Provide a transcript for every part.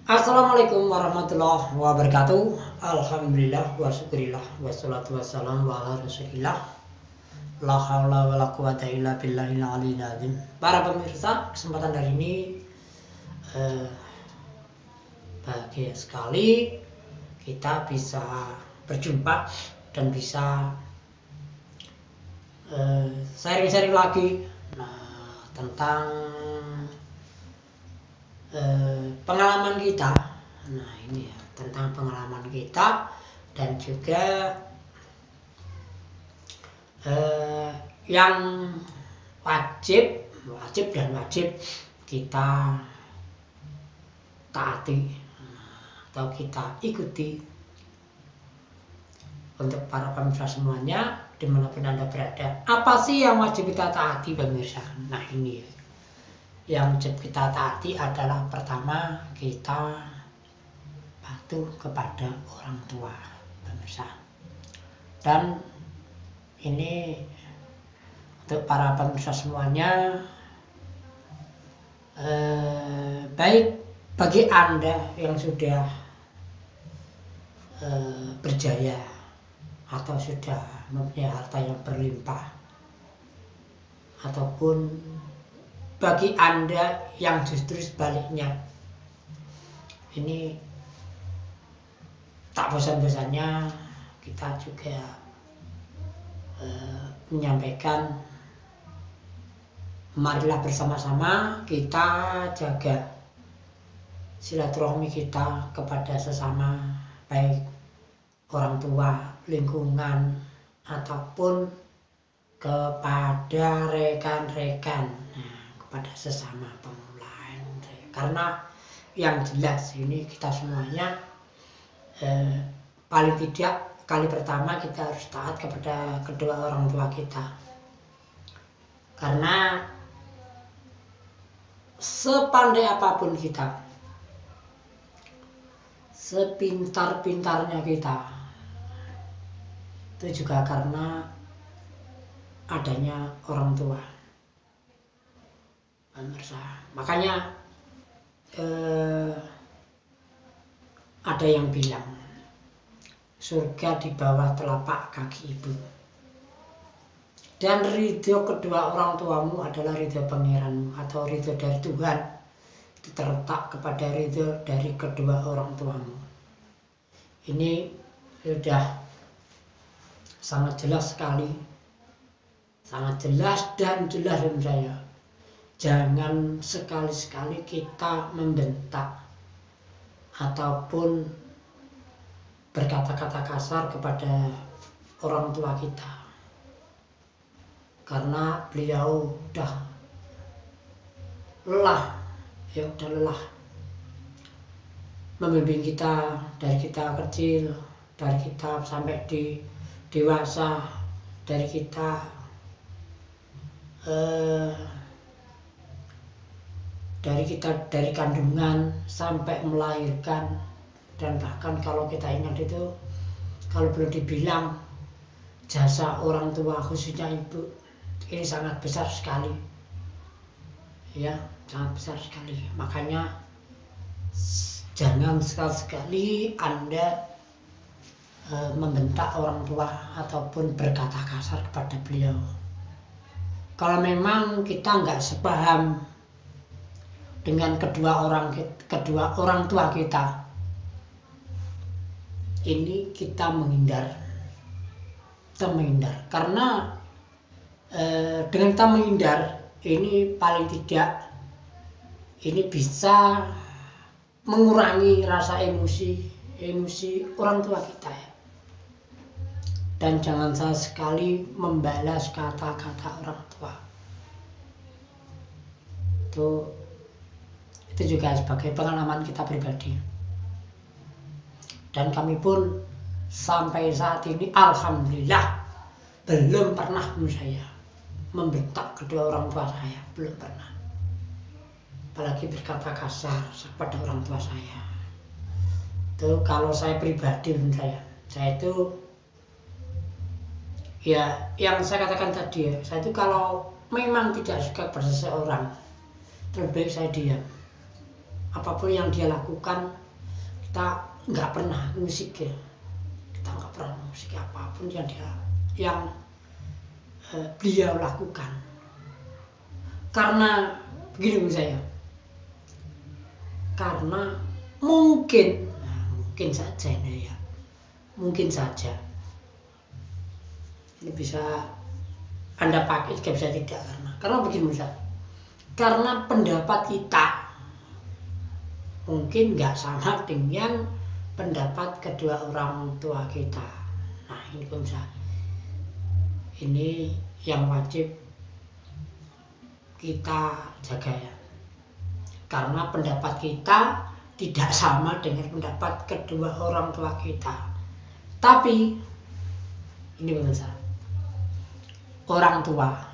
Assalamualaikum warahmatullahi wabarakatuh. Alhamdulillah wa syukurillah wassalatu wassalamu ala rasulillah. La haula wala quwata illa billahil aliyil azim. Para pemirsa, kesempatan hari ini bahagia sekali kita bisa berjumpa dan bisa sharing-sharing lagi tentang pengalaman kita. Nah ini ya, tentang pengalaman kita dan juga yang wajib kita taati atau kita ikuti. Untuk para pemirsa semuanya dimanapun Anda berada, apa sih yang wajib kita taati pemirsa? Nah ini ya, yang wajib kita taati adalah pertama, kita patuh kepada orang tua pemirsa. Dan ini untuk para pemirsa semuanya, baik bagi Anda yang sudah berjaya atau sudah mempunyai harta yang berlimpah, ataupun bagi Anda yang justru sebaliknya, ini tak bosan-bosannya kita juga menyampaikan, marilah bersama-sama kita jaga silaturahmi kita kepada sesama, baik orang tua, lingkungan, ataupun kepada rekan-rekan, kepada sesama pemula. Karena yang jelas ini kita semuanya paling tidak kali pertama kita harus taat kepada kedua orang tua kita. Karena sepandai apapun kita, sepintar-pintarnya kita, itu juga karena adanya orang tua pemirsa. Makanya ada yang bilang surga di bawah telapak kaki ibu, dan ridho kedua orang tuamu adalah ridho pangeranmu atau ridho dari Tuhan. Itu terletak kepada ridho dari kedua orang tuamu. Ini sudah sangat jelas sekali, sangat jelas dan jelas menurut saya. Jangan sekali-sekali kita membentak ataupun berkata-kata kasar kepada orang tua kita, karena beliau udah lelah membimbing kita dari kita kecil, dari kita sampai di dewasa, dari kita dari kandungan sampai melahirkan. Dan bahkan kalau kita ingat itu, kalau belum dibilang jasa orang tua khususnya ibu, ini sangat besar sekali ya, sangat besar sekali. Makanya jangan sekali-sekali Anda membentak orang tua ataupun berkata kasar kepada beliau. Kalau memang kita nggak sepaham dengan kedua orang tua kita, ini kita menghindar. Karena dengan kita menghindar, ini paling tidak ini bisa mengurangi rasa emosi orang tua kita ya. Dan jangan sekali membalas kata-kata orang tua. Itu juga sebagai pengalaman kita pribadi. Dan kami pun sampai saat ini alhamdulillah belum pernah menurut saya membentak kedua orang tua saya, belum pernah. Apalagi berkata kasar kepada orang tua saya. Itu kalau saya pribadi menurut saya itu ya yang saya katakan tadi ya, saya itu kalau memang tidak suka pada seseorang, lebih baik saya diam. apapun yang dia lakukan, kita nggak pernah musik ya, kita nggak pernah musik apapun yang beliau lakukan. Karena begini menurut saya, karena mungkin saja ini ya, mungkin saja ini bisa Anda pakai, juga bisa tidak, karena begini menurut saya, karena pendapat kita mungkin nggak sama dengan pendapat kedua orang tua kita. Nah ini pemirsa, ini yang wajib kita jaga ya, karena pendapat kita tidak sama dengan pendapat kedua orang tua kita. Tapi ini pemirsa, orang tua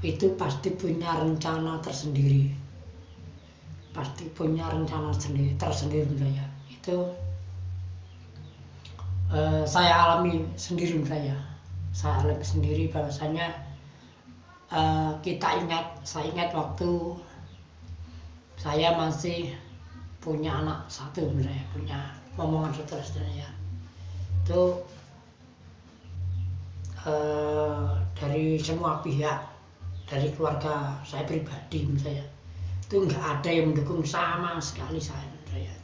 itu pasti punya rencana tersendiri, pasti punya rencana tersendiri ya. Itu saya alami sendiri, saya alami sendiri bahwasanya saya ingat waktu saya masih punya anak satu, saya punya momongan saudara-saudara ya, itu dari semua pihak, dari keluarga saya pribadi saya itu nggak ada yang mendukung sama sekali. Saya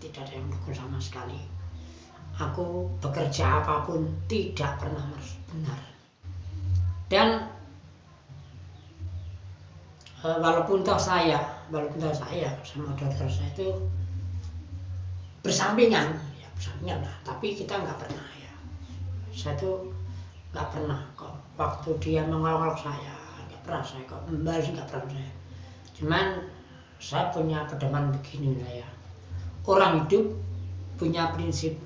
tidak ada yang mendukung sama sekali. Aku bekerja apapun tidak pernah benar. Dan walaupun toh saya sama dokter saya itu bersampingan lah, tapi kita nggak pernah ya. Saya tuh nggak pernah kok waktu dia mengolok saya, nggak pernah saya kok membalas, nggak pernah saya. Cuman saya punya pedoman begini ya, orang hidup punya prinsip,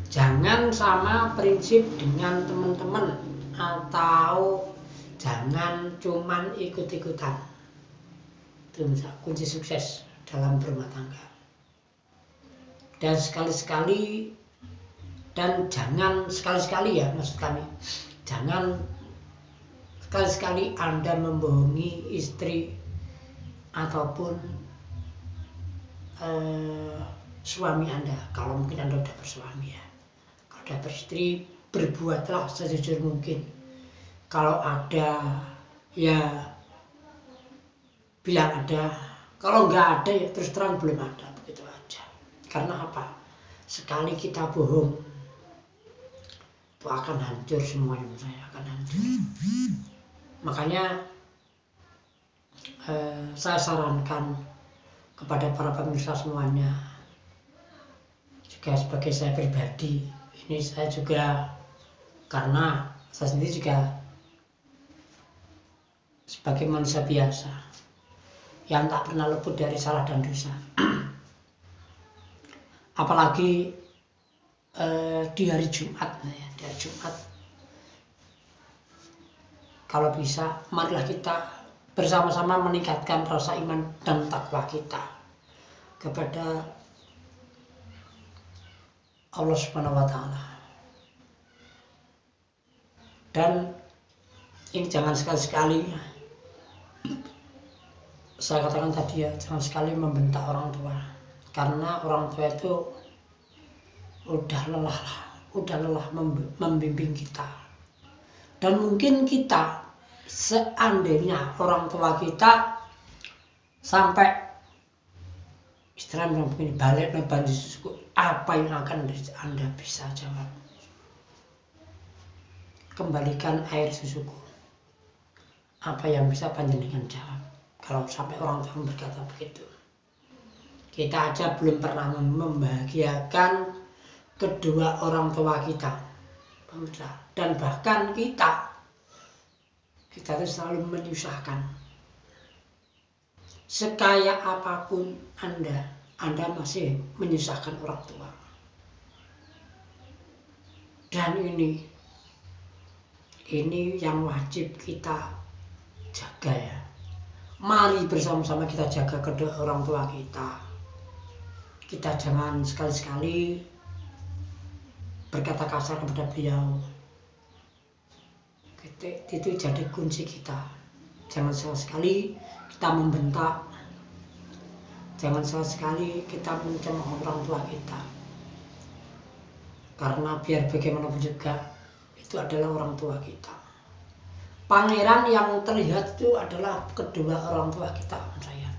jangan sama prinsip dengan teman-teman, atau jangan cuman ikut-ikutan. Itu kunci sukses dalam berumah tangga. Dan jangan sekali-sekali ya, maksud kami, jangan sekali-sekali Anda membohongi istri ataupun suami Anda. Kalau mungkin Anda sudah bersuami ya, kalau sudah beristri, berbuatlah sejujur mungkin. Kalau ada ya bilang ada, kalau nggak ada ya terus terang belum ada, begitu aja. Karena apa? Sekali kita bohong itu akan hancur semuanya, saya akan hancur. Makanya saya sarankan kepada para pemirsa semuanya, juga sebagai saya pribadi, ini saya juga, karena saya sendiri juga sebagai manusia biasa yang tak pernah luput dari salah dan dosa. Apalagi di hari Jumat ya, di hari Jumat, kalau bisa marilah kita bersama-sama meningkatkan rasa iman dan takwa kita kepada Allah Subhanahu wa Ta'ala. Dan ini jangan sekali-sekali, saya katakan tadi ya, jangan sekali membentak orang tua, karena orang tua itu udah lelah membimbing kita. Dan mungkin kita, seandainya orang tua kita sampai istilahnya begini, balik lebar susuku, apa yang akan Anda bisa jawab? Kembalikan air susuku. Apa yang bisa panjenengan jawab kalau sampai orang tua berkata begitu? Kita aja belum pernah membahagiakan kedua orang tua kita, dan bahkan kita itu selalu menyusahkan. Sekaya apapun Anda masih menyusahkan orang tua. Dan ini yang wajib kita jaga ya. Mari bersama-sama kita jaga kedua orang tua kita. Kita jangan sekali-sekali berkata kasar kepada beliau. Itu jadi kunci kita. Jangan sekali-sekali kita membentak Jangan sekali kita mencemooh orang tua kita. Karena biar bagaimanapun juga itu adalah orang tua kita. Pangeran yang terlihat itu adalah kedua orang tua kita, saya.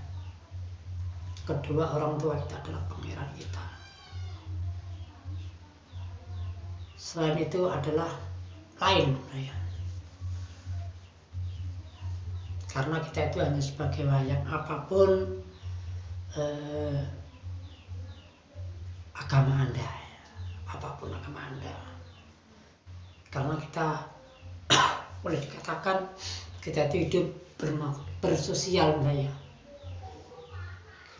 Kedua orang tua kita adalah pangeran kita. Selain itu adalah lain, saya. Karena kita itu hanya sebagai wayang, apapun agama Anda, apapun agama Anda. Karena kita boleh dikatakan kita itu hidup bersosial, saya.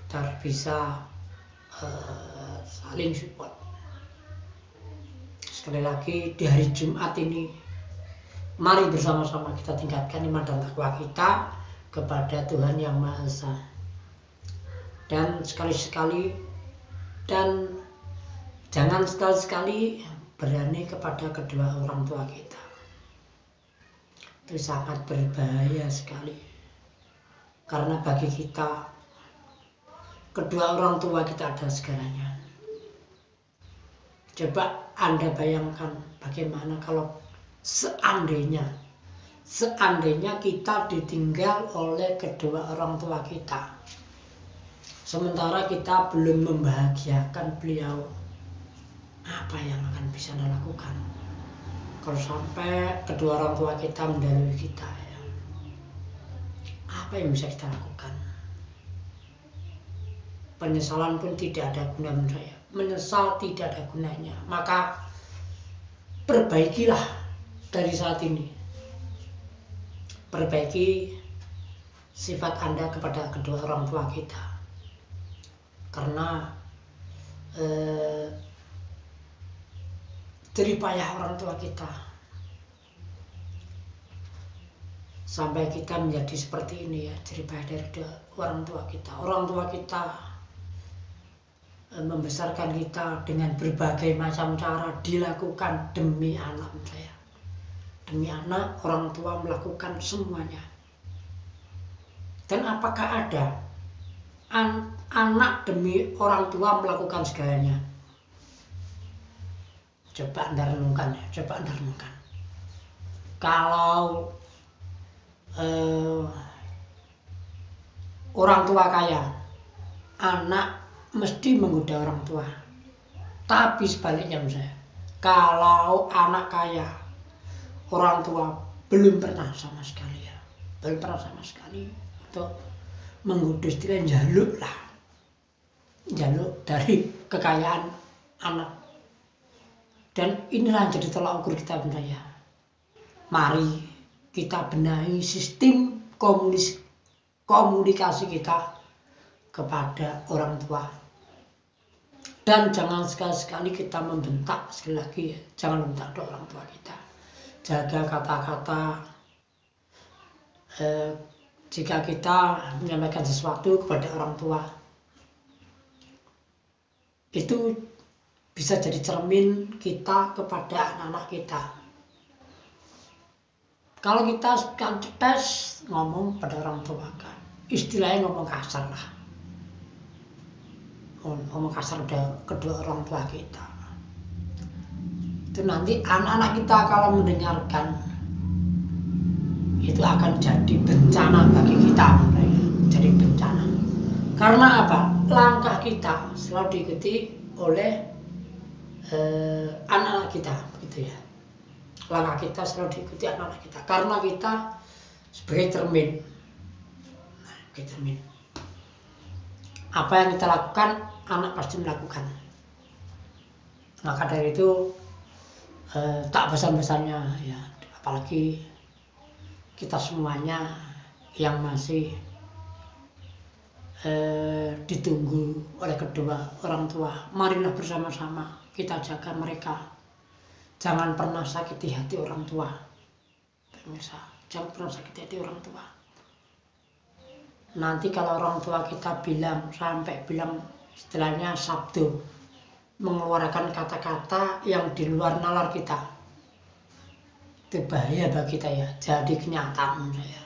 Kita bisa saling support. Sekali lagi di hari Jumat ini, mari bersama-sama kita tingkatkan iman dan takwa kita kepada Tuhan Yang Maha Esa. Dan sekali-sekali dan jangan sekali-sekali berani kepada kedua orang tua kita. Itu sangat berbahaya sekali. Karena bagi kita, kedua orang tua kita adalah segalanya. Coba Anda bayangkan bagaimana kalau seandainya kita ditinggal oleh kedua orang tua kita. Sementara kita belum membahagiakan beliau, apa yang akan bisa Anda lakukan? Kalau sampai kedua orang tua kita mendahului kita, ya, apa yang bisa kita lakukan? Penyesalan pun tidak ada guna menurut saya. Menyesal tidak ada gunanya. Maka perbaikilah dari saat ini. Perbaiki sifat Anda kepada kedua orang tua kita. Karena jeripayah orang tua kita sampai kita menjadi seperti ini, ya, jeripayah dari orang tua kita. Orang tua kita membesarkan kita dengan berbagai macam cara dilakukan demi anak, saya. Demi anak, orang tua melakukan semuanya. Dan apakah ada anak demi orang tua melakukan segalanya? Coba Anda renungkan, ya. Coba Anda renungkan. Kalau orang tua kaya, anak mesti menggoda orang tua. Tapi sebaliknya, misalnya, kalau anak kaya, orang tua belum pernah sama sekali, ya, belum pernah sama sekali untuk menggoda, istilah jaluk lah, jaluk dari kekayaan anak. Dan inilah jadi tolak ukur kita, bunda, ya. Mari kita benahi sistem komunikasi kita kepada orang tua. Dan jangan sekali-sekali kita membentak, sekali lagi, ya, jangan membentak orang tua kita. Jaga kata-kata. Jika kita menyampaikan sesuatu kepada orang tua, itu bisa jadi cermin kita kepada anak-anak kita. Kalau kita kan cetes ngomong pada orang tua, kan istilahnya ngomong kasar lah, ngomong kasar pada kedua orang tua kita, itu nanti anak-anak kita kalau mendengarkan itu akan jadi bencana bagi kita, jadi bencana. Karena apa? Langkah kita selalu diikuti oleh anak-anak kita, begitu ya. Langkah kita selalu diikuti anak-anak kita, karena kita sebagai cermin. Cermin. Apa yang kita lakukan, anak pasti melakukan. Maka dari itu tak besar-besarnya, ya, apalagi kita semuanya yang masih ditunggu oleh kedua orang tua, marilah bersama-sama kita jaga mereka. Jangan pernah sakiti hati orang tua, pemirsa. Jangan pernah sakiti hati orang tua. Nanti kalau orang tua kita sampai bilang istilahnya sabdo, mengeluarkan kata-kata yang di luar nalar kita, itu bahaya bagi kita, ya. Jadi kenyataan, saya.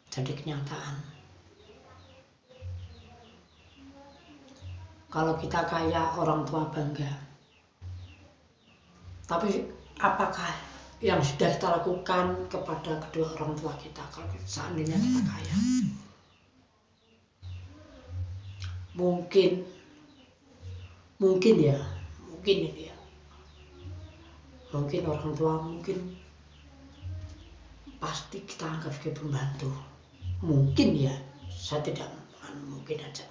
Jadi kenyataan. Kalau kita kaya, orang tua bangga. Tapi apakah yang sudah kita lakukan kepada kedua orang tua kita kalau seandainya kita kaya? Mungkin ya, mungkin orang tua pasti kita anggap sebagai pembantu. Mungkin ya, saya tidak mungkin aja.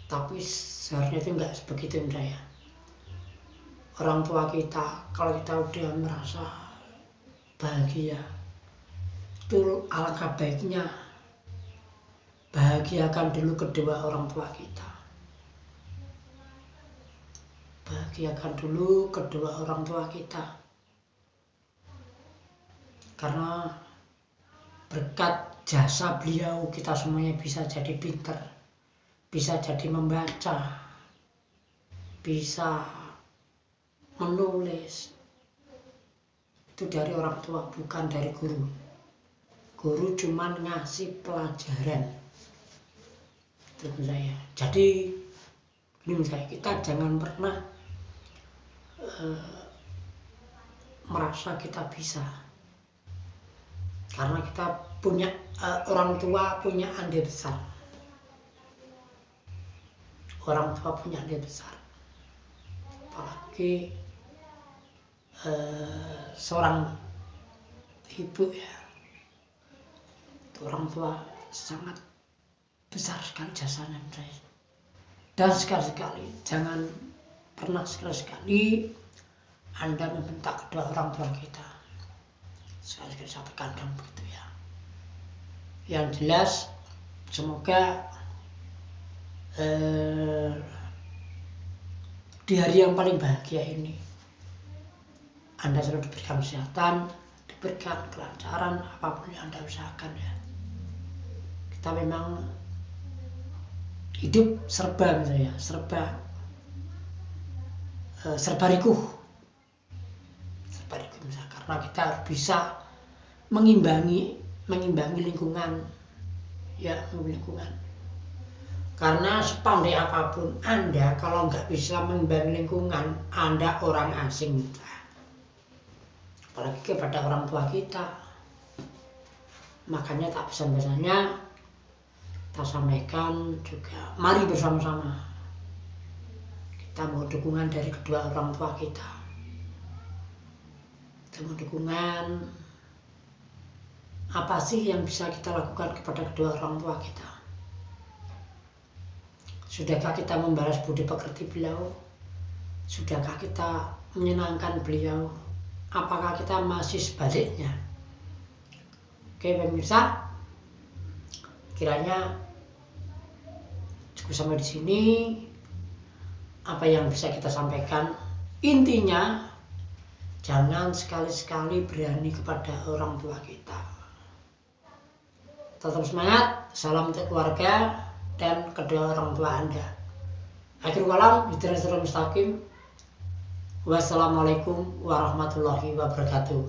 Tapi seharusnya itu enggak sebegitu saya. Orang tua kita, kalau kita udah merasa bahagia, itu alangkah baiknya bahagiakan dulu kedua orang tua kita. Bahagiakan dulu kedua orang tua kita. Karena berkat jasa beliau kita semuanya bisa jadi pinter, bisa jadi membaca, bisa menulis. Itu dari orang tua, bukan dari guru. Guru cuma ngasih pelajaran. Itu saya. Jadi ini saya, kita jangan pernah merasa kita bisa. Karena kita punya orang tua punya andil besar. Orang tua punya andil besar. Apalagi seorang ibu ya. Orang tua sangat besar sekali jasanya menurut saya. Dan sekali-sekali jangan pernah sekali-sekali Anda membentak kedua orang tua kita. Sekali-sekali saya tekankan begitu ya. Yang jelas semoga di hari yang paling bahagia ini Anda selalu diberikan kesehatan, diberikan kelancaran apapun yang Anda usahakan ya. Kita memang hidup serba misalnya, serba rikuh misalnya, karena kita harus bisa mengimbangi lingkungan ya, lingkungan. Karena sepandai apapun Anda, kalau nggak bisa mengimbangi lingkungan, Anda orang asing, apalagi kepada orang tua kita. Makanya tak pesan-pesannya kita sampaikan juga, mari bersama-sama kita mau dukungan dari kedua orang tua kita. Kita mau dukungan apa sih yang bisa kita lakukan kepada kedua orang tua kita. Sudahkah kita membalas budi pekerti beliau? Sudahkah kita menyenangkan beliau? Apakah kita masih sebaliknya? Oke pemirsa, kiranya cukup sampai di sini apa yang bisa kita sampaikan. Intinya jangan sekali-sekali berani kepada orang tua kita. Tetap semangat, salam untuk keluarga dan kedua orang tua Anda. Akhirul kalam, hidayah mustaqim. Wassalamualaikum warahmatullahi wabarakatuh.